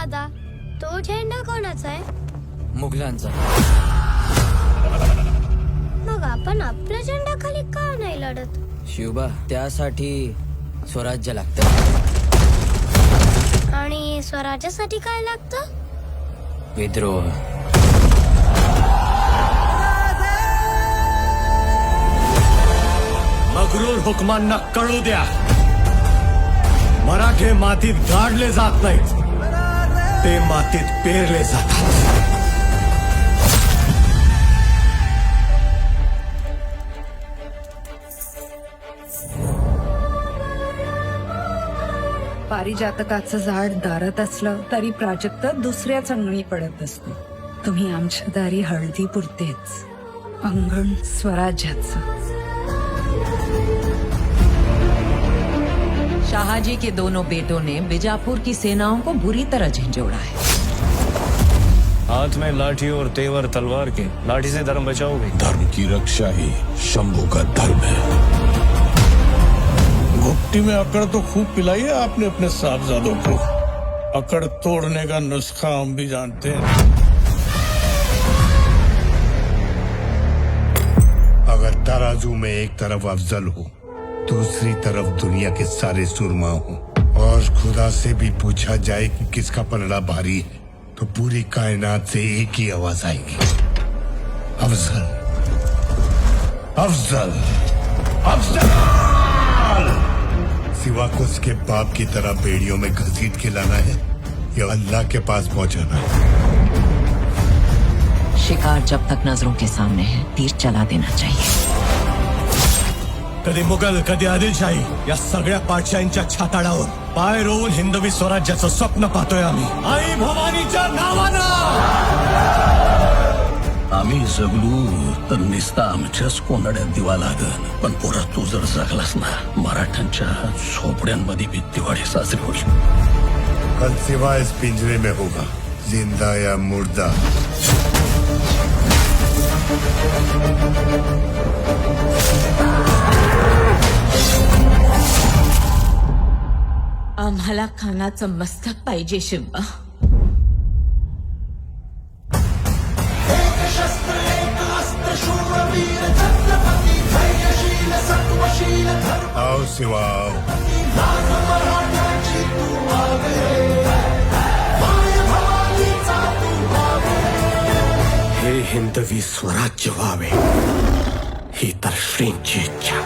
दादा, तो झेंडा कोणाचा आहे? मुघलांचा. मग आपण आपल्या झेंडा खाली का नाही लढत? शिवबा, त्यासाठी स्वराज्य लागतं. आणि स्वराज्यासाठी काय लागतं? विद्रोह. मगरूर हुकमांना कळू द्या, मराठे मातीत गाडले जात नाहीत, ते मातीत पेरले जातात. पारिजातकाचं झाड दारात असलं तरी प्राजक्त दुसऱ्याच अंगणी पडत असते. तुम्ही आमच्या दारी हळदी पुरतेच, अंगण स्वराज्याचं. शाहजी के दोनों बेटों ने बीजापुर की सेनाओं को बुरी तरह झंझोड़ा है. हाथ में लाठी और तेवर तलवार के, लाठी से धर्म बचाओगे? धर्म की रक्षा ही शंभू का धर्म है. घुट्टी में अकड़ तो खूब पिलाई है आपने अपने साहबजादों को. अकड़ तोड़ने का नुस्खा हम भी जानते हैं. अगर तराजू में एक तरफ अफजल हो, दूसरी तरफ दुनिया के सारे सुरमा हो, और खुदा से भी पूछा जाए कि किसका पलड़ा भारी है, तो पूरी कायनात से एक ही आवाज आएगी, अफजल, अफजल, अफजल. सिवा को उसके बाप की तरह बेड़ियों में घसीट के लाना है या अल्लाह के पास पहुंचाना है. शिकार जब तक नजरों के सामने है, तीर चला देना चाहिए. कधी मुघल, कधी आदिलशाही, या सगळ्या पाठशाहींच्या छाताडावर पाय रोवून हिंदवी स्वराज्याचं स्वप्न पाहतोय आम्ही. आई भवानीच्या नावानं. आम्ही जगलो तर निस्ता आमच्याच कोनड्यात दिवा लागन, पण पोरा तू जर जगलास ना, मराठ्यांच्या झोपड्यांमध्ये बी दिवाळी साजरी होईल. कल सिवा इस पिंजरे में होगा, जिंदा या मुर्दा. आम्हाला खानाचं मस्तक पाहिजे शिवबा. आओ सिवा, आओ. हे हिंदवी स्वराज्य व्हावे ही तर श्रींची इच्छा.